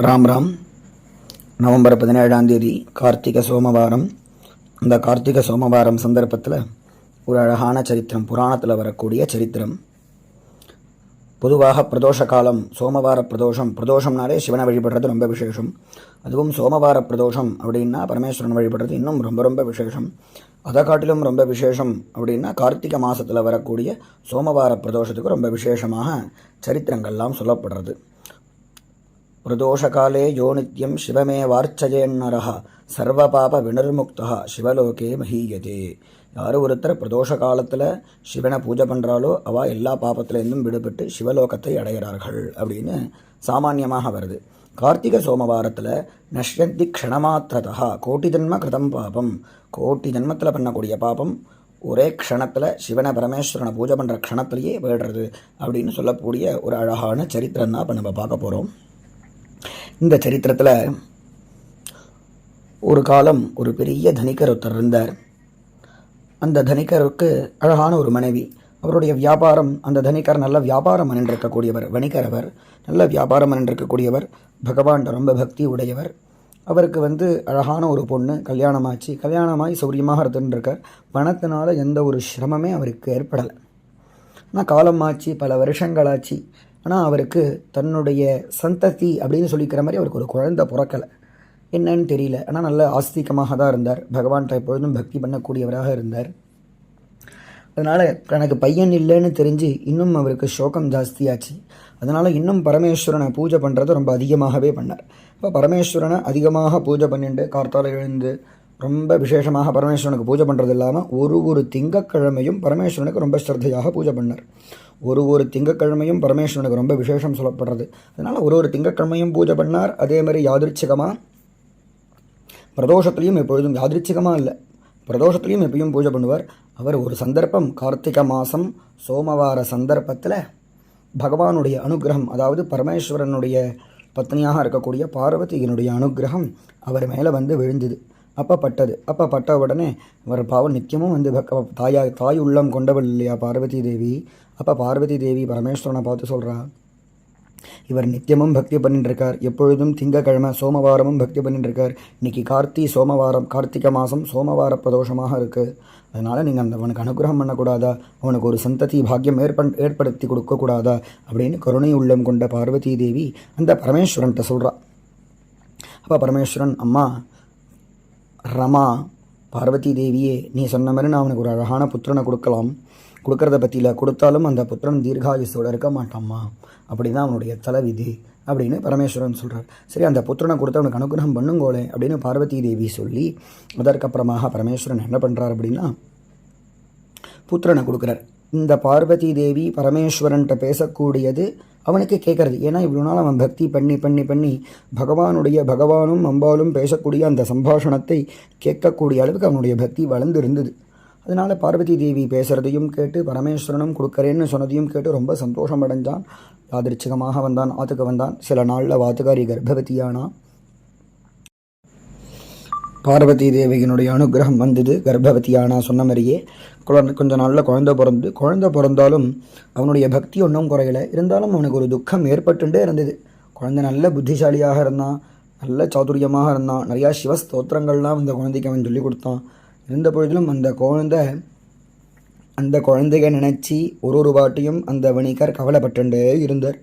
Ram Ram. November 17ஆம் தேதி கார்த்திகை சோமவாரம். இந்த கார்த்திகை சோமவாரம் சந்தர்ப்பத்தில் ஒரு அழகான சரித்திரம், புராணத்தில் வரக்கூடிய சரித்திரம். பொதுவாக பிரதோஷ காலம், சோமவார பிரதோஷம், பிரதோஷம்னாலே சிவனை வழிபடுறது ரொம்ப விசேஷம். அதுவும் சோமவார பிரதோஷம் அப்படின்னா பரமேஸ்வரன் வழிபடுறது இன்னும் ரொம்ப ரொம்ப விசேஷம். அதை காட்டிலும் ரொம்ப விசேஷம் அப்படின்னா கார்த்திகை மாதத்தில் வரக்கூடிய சோமவார பிரதோஷத்துக்கு ரொம்ப விசேஷமாக சரித்திரங்கள்லாம் சொல்லப்படுறது. பிரதோஷகாலே யோ நித்யம் சிவமே வார்ச்சயேன்னரஹா சர்வபாப வினிர்முக்தா சிவலோகே மஹீயதே. யார் ஒருத்தர் பிரதோஷ காலத்தில் சிவனை பூஜை பண்ணுறாலோ அவள் எல்லா பாபத்திலேருந்தும் விடுபட்டு சிவலோகத்தை அடைகிறார்கள் அப்படின்னு சாமான்யமாக வருது. கார்த்திகை சோமவாரத்தில் நஷ்யந்தி க்ஷணமாத்திரதா கோட்டி ஜன்ம கிருதம் பாபம். கோட்டி ஜன்மத்தில் பண்ணக்கூடிய பாபம் ஒரே க்ஷணத்தில் சிவனை பரமேஸ்வரனை பூஜை பண்ணுற க்ஷணத்திலேயே போயிடுறது அப்படின்னு சொல்லக்கூடிய ஒரு அழகான சரித்திரம் தான் இப்போ நம்ம பார்க்க போகிறோம். இந்த சரித்திரத்தில் ஒரு காலம் ஒரு பெரிய தனிக்கர் ஒருத்தர் இருந்தார். அந்த தனிக்கருக்கு அழகான ஒரு மனைவி. அவருடைய வியாபாரம், அந்த தனிக்கர் நல்ல வியாபாரம் பண்ணிருக்கக்கூடியவர், வணிகர். அவர் நல்ல வியாபாரம் பண்ணிருக்கக்கூடியவர், பகவான் ரொம்ப பக்தி உடையவர். அவருக்கு அழகான ஒரு பொண்ணு கல்யாணமாச்சு. கல்யாணமாகி சௌரியமாக இருந்துருக்கார். பணத்தினால எந்த ஒரு சிரமமே அவருக்கு ஏற்படலை. ஆனால் காலமாச்சு, பல வருஷங்களாச்சு. ஆனால் அவருக்கு தன்னுடைய சந்ததி அப்படின்னு சொல்லிக்கிற மாதிரி அவருக்கு ஒரு குழந்தை பிறக்கலை. என்னன்னு தெரியல. ஆனால் நல்ல ஆஸ்திகமாக தான் இருந்தார். பகவான்கிட்ட எப்பொழுதும் பக்தி பண்ணக்கூடியவராக இருந்தார். அதனால் எனக்கு பையன் இல்லைன்னு தெரிஞ்சு இன்னும் அவருக்கு சோகம் ஜாஸ்தியாச்சு. அதனால் இன்னும் பரமேஸ்வரனை பூஜை பண்ணுறதை ரொம்ப அதிகமாகவே பண்ணார். இப்போ பரமேஸ்வரனை அதிகமாக பூஜை பண்ணிட்டு கார்த்தால எழுந்து ரொம்ப விசேஷமாக பரமேஸ்வரனுக்கு பூஜை பண்ணுறது இல்லாமல் ஒரு திங்கக்கிழமையும் பரமேஸ்வரனுக்கு ரொம்ப ஸ்ரத்தையாக பூஜை பண்ணார். ஒரு திங்கக்கிழமையும் பரமேஸ்வரனுக்கு ரொம்ப விசேஷம் சொல்லப்படுறது. அதனால் ஒரு திங்கக்கிழமையும் பூஜை பண்ணார். அதே மாதிரி யாதிருச்சிகமாக பிரதோஷத்துலேயும் எப்பொழுதும், யாதிருச்சிகமாக இல்லை, பிரதோஷத்துலேயும் எப்பயும் பூஜை பண்ணுவார். அவர் ஒரு சந்தர்ப்பம் கார்த்திகை மாதம் சோமவார சந்தர்ப்பத்தில் பகவானுடைய அனுகிரகம், அதாவது பரமேஸ்வரனுடைய பத்னியாக இருக்கக்கூடிய பார்வதியினுடைய அனுகிரகம் அவர் மேலே விழுந்தது. அப்போ பட்ட உடனே அவர் பாவம் நித்தியமும் தாய் உள்ளம் கொண்டவள் இல்லையா பார்வதி தேவி. அப்போ பார்வதி தேவி பரமேஸ்வரனை பார்த்து சொல்கிறா, இவர் நித்தியமும் பக்தி பண்ணிட்டுருக்கார், எப்பொழுதும் திங்கக்கிழமை சோமவாரமும் பக்தி பண்ணிட்டுருக்கார். இன்றைக்கி கார்த்திகை மாதம் சோமவார பிரதோஷமாக இருக்குது. அதனால் நீங்கள் அவனுக்கு அனுகிரகம் பண்ணக்கூடாதா, அவனுக்கு ஒரு சந்ததி பாக்கியம் ஏற்படுத்தி கொடுக்கக்கூடாதா அப்படின்னு கருணை உள்ளம் கொண்ட பார்வதி தேவி அந்த பரமேஸ்வரன்கிட்ட சொல்கிறா. அப்போ பரமேஸ்வரன், அம்மா ரமா, பார்வதி தேவியே, நீ சொன்ன மாதிரி நான் அவனுக்கு ஒரு அழகான புத்திரனை கொடுக்கறத பற்றியில் கொடுத்தாலும் அந்த புத்திரன் தீர்காயுசோடு இருக்க மாட்டாம்மா, அப்படி தான் அவனுடைய தலைவிதி அப்படின்னு பரமேஸ்வரன் சொல்கிறார். சரி, அந்த புத்திரனை கொடுத்து அவனுக்கு அனுகிரகம் பண்ணுங்கோளே அப்படின்னு பார்வதி தேவி சொல்லி, அதற்கப்புறமாக பரமேஸ்வரன் என்ன பண்ணுறார் அப்படின்னா புத்திரனை கொடுக்குறார். இந்த பார்வதி தேவி பரமேஸ்வரன்கிட்ட பேசக்கூடியது அவனுக்கு கேட்குறது. ஏன்னா இவ்வளோ நாள் அவன் பக்தி பண்ணி பகவானும் அம்பாலும் பேசக்கூடிய அந்த சம்பாஷணத்தை கேட்கக்கூடிய அளவுக்கு அவனுடைய பக்தி வளர்ந்து இருந்தது. அதனால் பார்வதி தேவி பேசுகிறதையும் கேட்டு பரமேஸ்வரனும் கொடுக்குறேன்னு சொன்னதையும் கேட்டு ரொம்ப சந்தோஷம் அடைஞ்சான். யாதிருச்சிகமாக ஆத்துக்கு வந்தான். சில நாளில் வாத்துக்காரி கர்ப்பவதியானா. பார்வதி தேவியினுடைய அனுகிரகம் வந்தது. கர்ப்பவதியானா சொன்ன மாதிரியே கொஞ்ச நாளில் குழந்தை பிறந்தாலும் அவனுடைய பக்தி ஒன்றும் குறையலை. இருந்தாலும் அவனுக்கு ஒரு துக்கம் ஏற்பட்டுட்டே இருந்தது. குழந்தை நல்ல புத்திசாலியாக இருந்தான், நல்ல சாதுரியமாக இருந்தான். நிறையா சிவஸ்தோத்திரங்கள்லாம் அந்த குழந்தைக்கு அவன் சொல்லி கொடுத்தான். இருந்த பொழுதிலும் அந்த குழந்தைய நினச்சி ஒரு வாட்டியும் அந்த வணிகர் கவலைப்பட்டுட்டே இருந்தார்.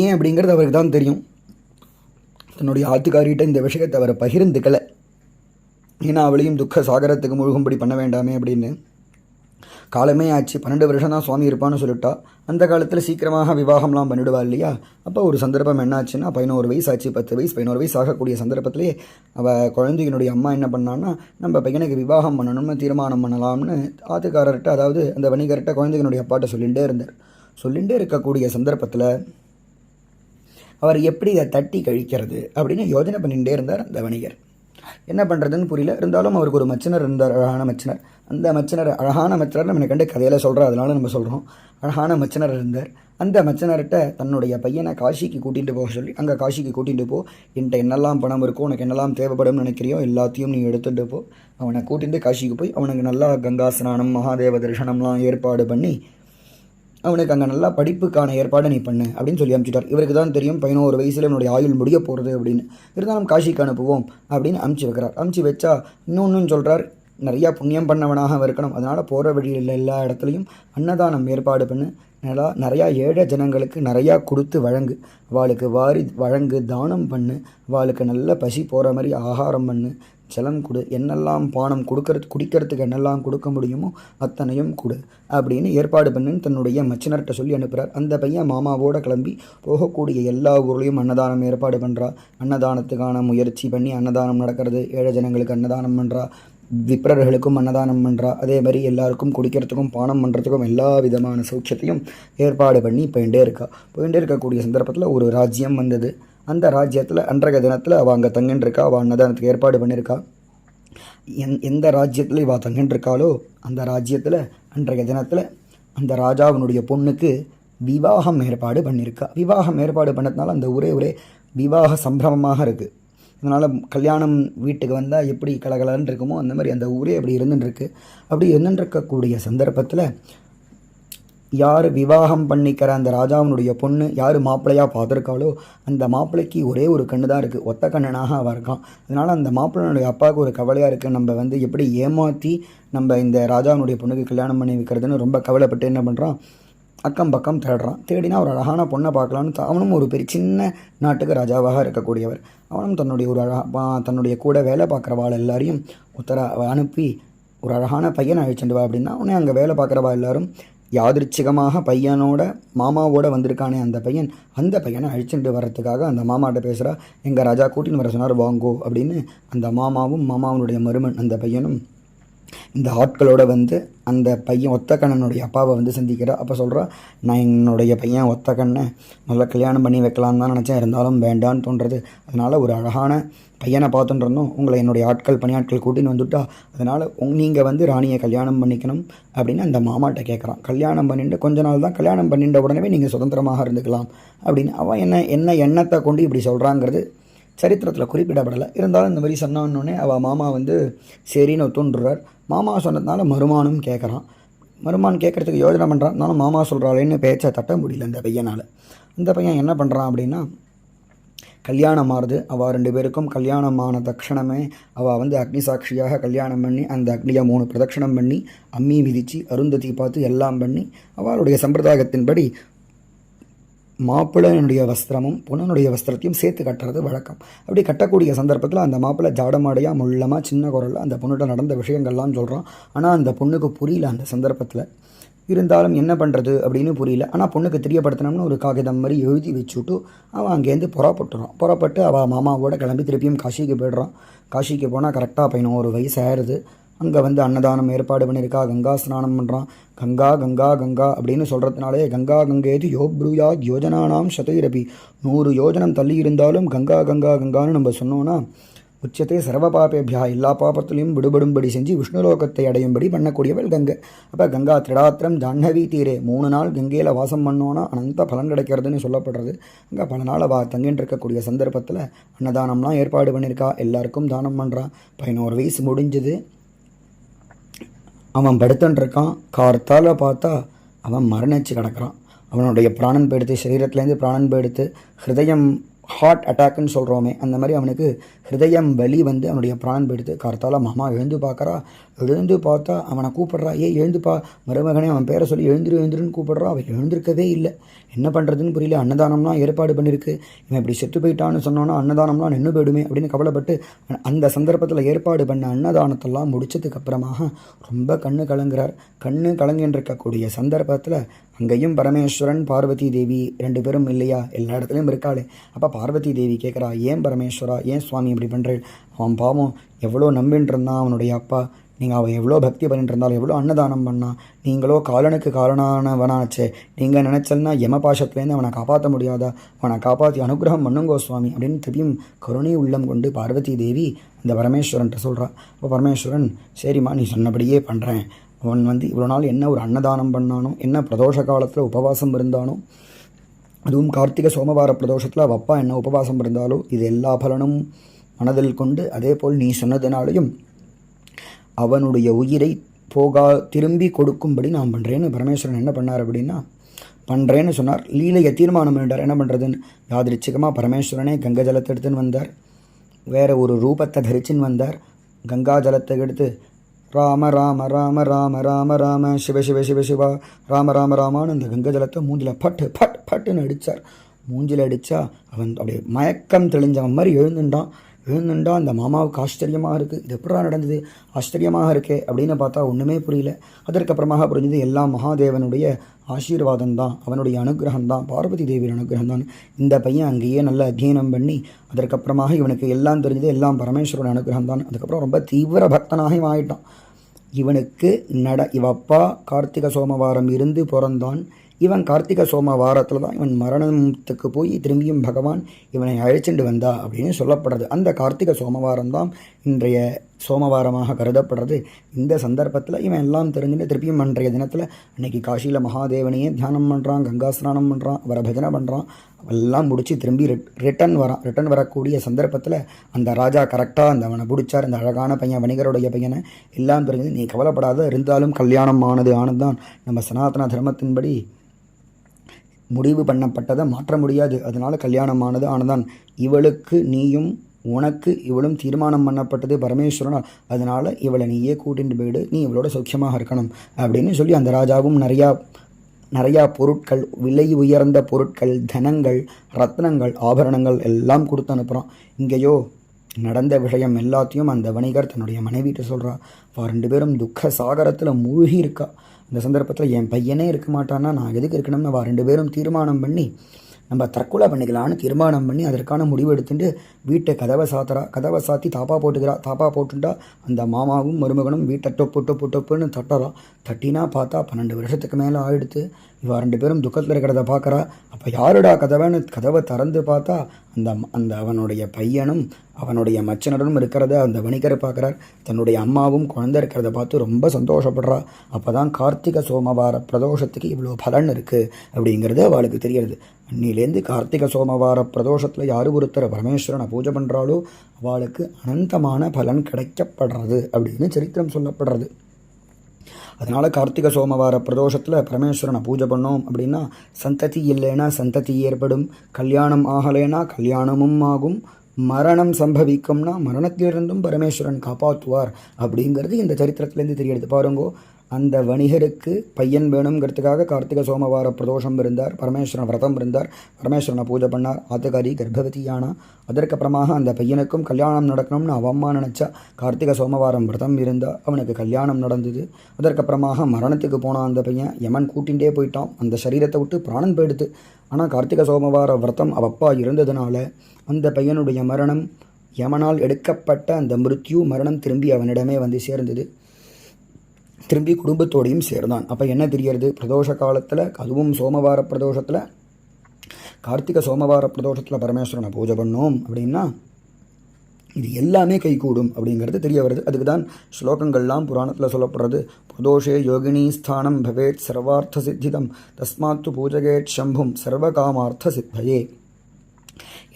ஏன் அப்படிங்கிறது அவருக்கு தான் தெரியும். தன்னுடைய ஆத்துக்காரிகிட்ட இந்த விஷயத்தை அவரை பகிர்ந்துக்கலை. ஏன்னா அவளையும் துக்க சாகரத்துக்கு முழுகும்படி பண்ண வேண்டாமே அப்படின்னு. காலமே ஆச்சு, 12 வருஷம் தான் சுவாமி இருப்பான்னு சொல்லிட்டா. அந்த காலத்தில் சீக்கிரமாக விவாகம்லாம் பண்ணிடுவா இல்லையா. அப்போ ஒரு சந்தர்ப்பம் என்ன ஆச்சுன்னா 11 வயசு ஆச்சு. 10 வயசு 11 வயசு ஆகக்கூடிய சந்தர்ப்பத்திலே அவள் குழந்தையினுடைய அம்மா என்ன பண்ணான்னா, நம்ம பையனுக்கு விவாகம் பண்ணணும்னு தீர்மானம் பண்ணலாம்னு ஆத்துக்காரர்கிட்ட, அதாவது அந்த வணிகர்கிட்ட குழந்தையினுடைய அப்பாட்ட சொல்லிகிட்டே இருக்கக்கூடிய சந்தர்ப்பத்தில் அவர் எப்படி இதை தட்டி கழிக்கிறது அப்படின்னு யோஜனை பண்ணிகிட்டே இருந்தார் அந்த வணிகர். என்ன பண்ணுறதுன்னு புரியல. இருந்தாலும் அவருக்கு ஒரு மச்சினர் இருந்தார், அழகான மச்சினர். அந்த அழகான மச்சினர் நம்ம கண்டு கதையில் சொல்கிறோம், அதனால நம்ம சொல்கிறோம். அழகான மச்சினர் இருந்தார். அந்த மச்சினர்கிட்ட தன்னுடைய பையனை காசிக்கு கூட்டிகிட்டு போக சொல்லி, அங்கே காசிக்கு கூட்டிகிட்டு போ, என்கிட்ட என்னெல்லாம் பணம் இருக்கோ, உனக்கு என்னெல்லாம் தேவைப்படும்னு நினைக்கிறியோ எல்லாத்தையும் நீ எடுத்துகிட்டு போ. அவனை கூட்டிகிட்டு காசிக்கு போய் அவனுக்கு நல்லா கங்கா ஸ்நானம், மகாதேவ தரிசனம்லாம் ஏற்பாடு பண்ணி அவனுக்கு அங்கே நல்லா படிப்புக்கான ஏற்பாடு நீ பண்ணு அப்படின்னு சொல்லி அனுப்பிச்சிட்டார். இவருக்கு தான் தெரியும் 11 வயசில் என்னுடைய ஆயுள் முடிய போகிறது அப்படின்னு. இருந்தாலும் காஷிக்கு அனுப்புவோம் அப்படின்னு அனுப்பிச்சி வைக்கிறார். அனுப்பிச்சி வச்சா இன்னொன்றும் சொல்கிறார், நிறையா புண்ணியம் பண்ணவனாக இருக்கணும், அதனால் போகிற வழியில் எல்லா இடத்துலையும் அன்னதானம் ஏற்பாடு பண்ணு, நிறையா ஏழை ஜனங்களுக்கு நிறையா கொடுத்து வழங்கு, அவளுக்கு வாரி வழங்கு, தானம் பண்ணு, அவளுக்கு நல்ல பசி போகிற மாதிரி ஆகாரம் பண்ணு, ஜலம் கொடு, என்னெல்லாம் பானம் குடிக்கிறதுக்கு என்னெல்லாம் கொடுக்க முடியுமோ அத்தனையும் கொடு அப்படின்னு ஏற்பாடு பண்ணுன்னு தன்னுடைய மச்சினர்கிட்ட சொல்லி அனுப்புகிறார். அந்த பையன் மாமாவோட கிளம்பி போகக்கூடிய எல்லா ஊர்லேயும் அன்னதானம் ஏற்பாடு பண்ணுறா. அன்னதானத்துக்கான முயற்சி பண்ணி அன்னதானம் நடக்கிறது, ஏழை ஜனங்களுக்கு அன்னதானம் பண்ணுறா, விப்ரர்களுக்கும் அன்னதானம் பண்ணுறா, அதே மாதிரி எல்லாருக்கும் குடிக்கிறதுக்கும் பானம் பண்ணுறதுக்கும் எல்லா விதமான சௌக்கியத்தையும் ஏற்பாடு பண்ணி போயிட்டே இருக்கக்கூடிய சந்தர்ப்பத்தில் ஒரு ராஜ்யம் வந்தது. அந்த ராஜ்யத்தில் அன்றைய தினத்தில் அவள் அங்கே தங்கின்றிருக்கா. அவள் அன்னதானத்துக்கு ஏற்பாடு பண்ணியிருக்கா. எந்த ராஜ்யத்தில் இவள் தங்கின்றிருக்காளோ அந்த ராஜ்யத்தில் அன்றைய தினத்தில் அந்த ராஜாவினுடைய பொண்ணுக்கு விவாகம் ஏற்பாடு பண்ணியிருக்கா. விவாகம் ஏற்பாடு பண்ணதுனால அந்த ஒரே விவாக சம்பிரமமாக இருக்குது. அதனால் கல்யாணம் வீட்டுக்கு வந்தால் எப்படி கலகலன்னு இருக்குமோ அந்த மாதிரி அந்த ஊரே அப்படி இருந்துட்டுருக்கு. அப்படி இருந்துட்டுருக்கக்கூடிய சந்தர்ப்பத்தில் யார் விவாகம் பண்ணிக்கிற அந்த ராஜாவினுடைய பொண்ணு யார் மாப்பிள்ளையாக பார்த்துருக்காளோ அந்த மாப்பிள்ளைக்கு ஒரே ஒரு கண்ணு தான் இருக்குது, ஒத்த கண்ணனாக அவன் இருக்கான். அதனால் அந்த மாப்பிள்ளைனுடைய அப்பாவுக்கு ஒரு கவலையாக இருக்குது, நம்ம எப்படி ஏமாற்றி நம்ம இந்த ராஜாவினுடைய பொண்ணுக்கு கல்யாணம் பண்ணி வைக்கிறதுன்னு ரொம்ப கவலைப்பட்டு என்ன பண்ணுறான், அக்கம் பக்கம் தேடுறான். தேடினா ஒரு அழகான பொண்ணை பார்க்கலான்னு அவனும் ஒரு பெரிய சின்ன நாட்டுக்கு ராஜாவாக இருக்கக்கூடியவர். அவனும் தன்னுடைய கூட வேலை பார்க்குறவாள் எல்லாரையும் அனுப்பி ஒரு அழகான பையனை அழைச்சிட்டு வா அப்படின்னா அவனே அங்கே வேலை பார்க்குறவா எல்லாரும் யாதிருச்சிகமாக பையனோட மாமாவோட வந்திருக்கானே அந்த பையனை அழிச்சுட்டு வர்றதுக்காக அந்த மாமாட்ட பேசுகிறா. எங்கள் ராஜா கூட்டின்னு வர சொன்னார் வாங்கோ அப்படின்னு. அந்த மாமாவுடைய மருமன் அந்த பையனும் இந்த ஆட்களோட அந்த பையன் ஒத்தக்கண்ணனுடைய அப்பாவை சந்திக்கிறா. அப்போ சொல்கிறா, நான் என்னுடைய பையன் ஒத்தக்கண்ணை நல்லா கல்யாணம் பண்ணி வைக்கலான்னு தான் நினச்சேன், இருந்தாலும் வேண்டான்னு தோன்றது, அதனால் ஒரு அழகான பையனை பார்த்துட்டுருந்தோம், உங்களை என்னுடைய பணியாட்கள் கூட்டின்னு வந்துட்டா, அதனால் நீங்கள் ராணியை கல்யாணம் பண்ணிக்கணும் அப்படின்னு அந்த மாமாட்ட கேட்குறான். கல்யாணம் பண்ணிட்டு கொஞ்ச நாள் தான், கல்யாணம் பண்ணிட்ட உடனே நீங்கள் சுதந்திரமாக இருந்துக்கலாம் அப்படின்னு. அவன் என்ன எண்ணத்தை கொண்டு இப்படி சொல்கிறாங்கிறது சரித்திரத்தில் குறிப்பிடப்படலை. இருந்தாலும் இந்த மாதிரி சொன்னோன்னே அவள் மாமா சரின்னு தோன்றுறார். மாமா சொன்னதுனால மருமானும் கேட்குறான். மருமான் கேட்குறதுக்கு யோஜனை பண்ணுறான். இருந்தாலும் மாமா சொல்கிறாளேன்னு பேச்சை தட்ட முடியல அந்த பையனால். அந்த பையன் என்ன பண்ணுறான் அப்படின்னா, கல்யாணம் ஆறுது. அவள் 2 பேருக்கும் கல்யாணமான தக்ஷணமே அவள் அக்னி சாட்சியாக கல்யாணம் பண்ணி அந்த அக்னியை 3 பிரதட்சணம் பண்ணி அம்மி மிதித்து அருந்ததி பார்த்து எல்லாம் பண்ணி அவளுடைய சம்பிரதாயத்தின்படி மாப்பிள்ளையினுடைய வஸ்திரமும் பொண்ணுடைய வஸ்திரத்தையும் சேர்த்து கட்டுறது வழக்கம். அப்படி கட்டக்கூடிய சந்தர்ப்பத்தில் அந்த மாப்பிள்ளை ஜாடமாடையாக முள்ளமாக சின்ன குரலில் அந்த பொண்ணுகிட்ட நடந்த விஷயங்கள்லாம் சொல்கிறான். ஆனால் அந்த பொண்ணுக்கு புரியல அந்த சந்தர்ப்பத்தில். இருந்தாலும் என்ன பண்ணுறது அப்படின்னு புரியல. ஆனால் பொண்ணுக்கு தெரியப்படுத்தணும்னு ஒரு காகிதம் மாதிரி எழுதி வச்சுட்டு அவன் அங்கேருந்து புறப்பட்டு அவள் மாமாவோட கிளம்பி திருப்பியும் காஷிக்கு போய்ட்றான். காஷிக்கு போனால் கரெக்டாக 11 வயசு ஆயிடுது. அங்கே அன்னதானம் ஏற்பாடு பண்ணியிருக்கா. கங்கா ஸ்நானம் பண்ணுறான். கங்கா கங்கா கங்கா அப்படின்னு சொல்கிறதுனாலே கங்கா கங்கேது யோப்ரூயா யோஜனானாம் சதைரபி, 100 யோஜனம் தள்ளி இருந்தாலும் கங்கா கங்கா கங்கான்னு நம்ம சொன்னோன்னா உச்சத்தை சர்வபாபேபியா, எல்லா பாபத்திலையும் விடுபடும்படி செஞ்சு விஷ்ணுலோகத்தை அடையும்படி பண்ணக்கூடியவள் கங்கை. அப்போ கங்கா திரிடாத்திரம் ஜாஹ்னவி தீரே, 3 நாள் கங்கையில் வாசம் பண்ணோன்னா அனந்த பலன் கிடைக்கிறதுன்னு சொல்லப்படுறது. அங்கே பல நாள் தங்கின்னு இருக்கக்கூடிய சந்தர்ப்பத்தில் அன்னதானம்லாம் ஏற்பாடு பண்ணியிருக்கா. எல்லாருக்கும் தானம் பண்ணுறான். 11 வயசு முடிஞ்சது. அவன் படுத்துட்டுருக்கான். கார்த்தால் பார்த்தா அவன் மரணிச்சு கிடக்கிறான். அவனுடைய பிராணன் போயிடுத்து, சரீரத்துலேருந்து பிராணன் போயிடுத்து. ஹிருதயம் ஹார்ட் அட்டாக்குன்னு சொல்கிறோமே அந்த மாதிரி அவனுக்கு ஹிருதயம் வலி அவனுடைய பிராணன் போயிடுத்து. கார்த்தால மாமா எழுந்து பார்க்குறா. எழுந்து பார்த்தா அவனை கூப்பிட்றா, எழுந்துப்பா மருமகனே, அவன் பேரை சொல்லி எழுந்துருன்னு கூப்பிட்றா. அவன் எழுந்திருக்கவே இல்லை. என்ன பண்ணுறதுன்னு புரியல. அன்னதானம்லாம் ஏற்பாடு பண்ணியிருக்கு. இவன் இப்படி செத்து போயிட்டான்னு சொன்னோன்னா அன்னதானம்லாம் நின்று போயிடுமே அப்படின்னு கவலைப்பட்டு அந்த சந்தர்ப்பத்தில் ஏற்பாடு பண்ண அன்னதானத்தெல்லாம் முடிச்சதுக்கப்புறமாக ரொம்ப கண்ணு கலங்கின்றிருக்கக்கூடிய சந்தர்ப்பத்தில் அங்கேயும் பரமேஸ்வரன் பார்வதி தேவி 2 பேரும் இல்லையா, எல்லா இடத்துலையும் இருக்காளே. அப்போ பார்வதி தேவி கேட்குறா, ஏன் பரமேஸ்வரா, ஏன் சுவாமி இப்படி பண்ணுறேன்? அவன் பாவம் எவ்வளோ நம்பின்னு இருந்தான் அவனுடைய அப்பா. நீங்கள் அவன் எவ்வளோ பக்தி பண்ணிட்டு இருந்தாலும், எவ்வளோ அன்னதானம் பண்ணான். நீங்களோ காலனுக்கு காரணானவனாச்சே, நீங்கள் நினச்சல்னா யமபாஷத்துலேருந்து அவனை காப்பாற்ற முடியாதா? அவனை காப்பாற்றி அனுகிரகம் பண்ணுங்கோ சுவாமி அப்படின்னு திருப்பியும் கருணை உள்ளம் கொண்டு பார்வதி தேவி அந்த பரமேஸ்வரன்ட்ட சொல்கிறான். அப்போ பரமேஸ்வரன், சரிம்மா நீ சொன்னபடியே பண்ணுறேன். அவன் இவ்வளோ நாள் என்ன ஒரு அன்னதானம் பண்ணானோ, என்ன பிரதோஷ காலத்தில் உபவாசம் இருந்தானோ, அதுவும் கார்த்திகை சோமவார பிரதோஷத்தில் அவள் அப்பா என்ன உபவாசம் இருந்தாலோ, இது எல்லா பலனும் மனதில் கொண்டு அதே போல் நீ சொன்னதுனாலையும் அவனுடைய உயிரை திரும்பி கொடுக்கும்படி நான் பண்ணுறேன்னு பரமேஸ்வரன் என்ன பண்ணார் அப்படின்னா, பண்ணுறேன்னு சொன்னார். லீலையை தீர்மானம் பண்ணிட்டார். என்ன பண்ணுறதுன்னு யாதிருச்சிகமாக பரமேஸ்வரனே கங்கை ஜலத்தை எடுத்துன்னு வந்தார். வேறு ஒரு ரூபத்தை தரிச்சுன்னு வந்தார். கங்கா ஜலத்தை எடுத்து ராம ராம ராம ராம ராம ராம சிவ சிவ சிவ சிவா ராம ராம ராமான்னு அந்த கங்கை ஜலத்தை மூஞ்சில் பட்டு பட் பட்டுன்னு அடித்தார். மூஞ்சில் அடித்தா அவன் அப்படியே மயக்கம் தெளிஞ்சவன் மாதிரி எழுந்துண்டா அந்த மாமாவுக்கு ஆச்சரியமாக இருக்குது. இது எப்படா நடந்தது, ஆச்சரியமாக இருக்கே அப்படின்னு பார்த்தா ஒன்றுமே புரியல. அதற்கப்புறமாக புரிஞ்சது எல்லாம் மகாதேவனுடைய ஆசீர்வாதம் தான், அவனுடைய அனுகிரகம் தான், பார்வதி தேவியின் அனுகிரகம் தான். இந்த பையன் அங்கேயே நல்ல அத்தியனம் பண்ணி அதற்கப்புறமாக இவனுக்கு எல்லாம் தெரிஞ்சது எல்லாம் பரமேஸ்வரன் அனுகிரகம் தான். அதுக்கப்புறம் ரொம்ப தீவிர பக்தனாக ஆகிட்டான். இவனுக்கு இவப்பா கார்த்திகை சோமவாரம் இருந்து பிறந்தான். இவன் கார்த்திகை சோமவாரத்தில் தான் இவன் மரணத்துக்கு போய் திரும்பியும் பகவான் இவனை அழைச்சிட்டு வந்தா அப்படின்னு சொல்லப்படுறது. அந்த கார்த்திகை சோமவாரம் தான் இன்றைய சோமவாரமாக கருதப்படுறது. இந்த சந்தர்ப்பத்தில் இவன் எல்லாம் தெரிஞ்சுட்டு திருப்பியும் அன்றைய தினத்தில் அன்றைக்கி காசியில் மகாதேவனையே தியானம் பண்ணுறான், கங்கா ஸ்நானம் பண்ணுறான், அவரை பஜனை பண்ணுறான். எல்லாம் முடித்து திரும்பி ரிட்டன் வரக்கூடிய சந்தர்ப்பத்தில் அந்த ராஜா கரெக்டாக அந்த அவனை பிடிச்சார். அந்த அழகான பையன் வணிகருடைய பையனை எல்லாம் தெரிஞ்சது. நீ கவலைப்படாத, இருந்தாலும் கல்யாணம் ஆனது தான் நம்ம சனாதன தர்மத்தின்படி முடிவு பண்ணப்பட்டதை மாற்ற முடியாது. அதனால் கல்யாணமானது ஆனதான். இவளுக்கு நீயும் உனக்கு இவளும் தீர்மானம் பண்ணப்பட்டது பரமேஸ்வரனால். அதனால் இவளை நீயே கூட்டிட்டு போயிடு, நீ இவளோட சௌக்கியமாக இருக்கணும் அப்படின்னு சொல்லி அந்த ராஜாவும் நிறையா பொருட்கள், விலை உயர்ந்த பொருட்கள், தனங்கள், ரத்னங்கள், ஆபரணங்கள் எல்லாம் கொடுத்து அனுப்புகிறான். இங்கேயோ நடந்த விஷயம் எல்லாத்தையும் அந்த வணிகர் தன்னுடைய மனைவிட்ட சொல்கிறா. அவள் 2 பேரும் துக்க சாகரத்தில் மூழ்கி இருக்கா. இந்த சந்தர்ப்பத்தில் என் பையனே இருக்க மாட்டான்னா நான் எதுக்கு இருக்கணும்னு அவள் 2 பேரும் தீர்மானம் பண்ணி நம்ம தற்கொலை பண்ணிக்கலான்னு தீர்மானம் பண்ணி அதற்கான முடிவு எடுத்துட்டு வீட்டை கதவை சாத்தி தாப்பா போட்டுட்டா. அந்த மாமாவும் மருமகனும் வீட்டை டொப்புன்னு தட்டுறான். தட்டினா பார்த்தா 12 வருஷத்துக்கு மேலே ஆயிடுத்து. இவள் 2 பேரும் துக்கத்தில் இருக்கிறத பார்க்குறா. அப்போ யாருடா கதவை திறந்து பார்த்தா அந்த அவனுடைய பையனும் அவனுடைய மச்சனரும் இருக்கிறத அந்த வணிகர் பார்க்குறார். தன்னுடைய அம்மாவும் குழந்தை இருக்கிறத பார்த்து ரொம்ப சந்தோஷப்படுறா. அப்போ தான் கார்த்திகை சோமவார பிரதோஷத்துக்கு இவ்வளோ பலன் இருக்குது அப்படிங்கிறது அவளுக்கு தெரிகிறது. அன்னிலேருந்து கார்த்திகை சோமவார பிரதோஷத்தில் யார் ஒருத்தர் பரமேஸ்வரனை பூஜை பண்ணுறாளோ அவளுக்கு அனந்தமான பலன் கிடைக்கப்படுறது அப்படின்னு சரித்திரம் சொல்லப்படுறது. அதனால் கார்த்திகை சோமவார பிரதோஷத்தில் பரமேஸ்வரனை பூஜை பண்ணோம் அப்படின்னா சந்ததி இல்லைன்னா சந்ததி ஏற்படும், கல்யாணம் ஆகலைன்னா கல்யாணமும் ஆகும், மரணம் சம்பவிக்கும்னா மரணத்திலிருந்தும் பரமேஸ்வரன் காப்பாற்றுவார் அப்படிங்கிறது இந்த சரித்திரத்திலேருந்து தெரியறது. பாருங்கோ, அந்த வணிகருக்கு பையன் வேணுங்கிறதுக்காக கார்த்திகை சோமவார பிரதோஷம் இருந்தார், பரமேஸ்வரன் விரதம் இருந்தார், பரமேஸ்வரனை பூஜை பண்ணார், ஆத்துக்காரி கர்ப்பவதியானா. அதற்கப்புறமாக அந்த பையனுக்கும் கல்யாணம் நடக்கணும்னு அவம்மா நினச்சா கார்த்திகை சோமவாரம் விரதம் இருந்தால் அவனுக்கு கல்யாணம் நடந்தது. அதற்கப்புறமாக மரணத்துக்கு போனான் அந்த பையன். யமன் கூட்டிகிட்டே போயிட்டான், அந்த சரீரத்தை விட்டு பிராணன் போயிடுது. ஆனால் கார்த்திகை சோமவார விரதம் அவப்பா இருந்ததுனால அந்த பையனுடைய மரணம், யமனால் எடுக்கப்பட்ட அந்த மிருத்யு மரணம் திரும்பி அவனிடமே வந்து சேர்ந்தது. திரும்பி குடும்பத்தோடையும் சேர்ந்தான். அப்போ என்ன தெரியறது, பிரதோஷ காலத்தில், அதுவும் சோமவார பிரதோஷத்தில், கார்த்திகை சோமவார பிரதோஷத்தில் பரமேஸ்வரனை பூஜை பண்ணோம் அப்படின்னா இது எல்லாமே கைகூடும் அப்படிங்கிறது தெரிய வருது. அதுக்கு தான் ஸ்லோகங்கள்லாம் புராணத்தில் சொல்லப்படுறது. பிரதோஷே யோகினி ஸ்தானம் பவேத் சர்வார்த்த சித்திதம் தஸ்மாத்து பூஜகேட் சம்பும் சர்வகாமார்த்த சித்தையே.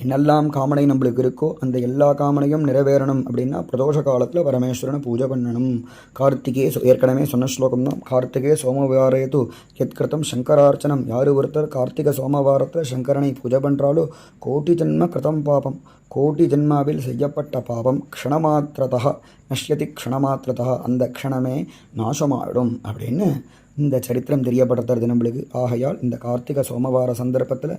என்னெல்லாம் காமனை நம்மளுக்கு இருக்கோ அந்த எல்லா காமனையும் நிறைவேறணும் அப்படின்னா பிரதோஷ காலத்தில் பரமேஸ்வரனை பூஜை பண்ணணும். கார்த்திகே, ஏற்கனவே சொன்ன ஸ்லோகம் தான், கார்த்திகே சோமவாரேது எத்கிருத்தம் சங்கரார்ச்சனம். யார் ஒருத்தர் கார்த்திகை சோமவாரத்தில் சங்கரனை பூஜை பண்ணுறாலோ கோட்டி ஜென்ம கிருதம் பாபம், கோட்டி ஜென்மாவில் செய்யப்பட்ட பாபம் க்ஷணமாத்திரதா நஷ்யதி, க்ஷணமாத்திரதா அந்த க்ஷணமே நாசமாயிடும் அப்படின்னு இந்த சரித்திரம் தெரியப்படுத்துறது நம்மளுக்கு. ஆகையால் இந்த கார்த்திகை சோமவார சந்தர்ப்பத்தில்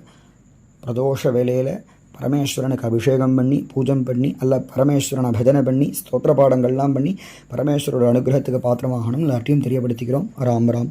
பிரதோஷ வேளையில் பரமேஸ்வரனுக்கு அபிஷேகம் பண்ணி பூஜம் பண்ணி அல்ல பரமேஸ்வரனை பஜனை பண்ணி ஸ்தோத்திர பாடங்கள்லாம் பண்ணி பரமேஸ்வரோட அனுகிரகத்துக்கு பாத்திரமாகணும் எல்லாத்தையும் தெரியப்படுத்திக்கிறோம். ராம் ராம்.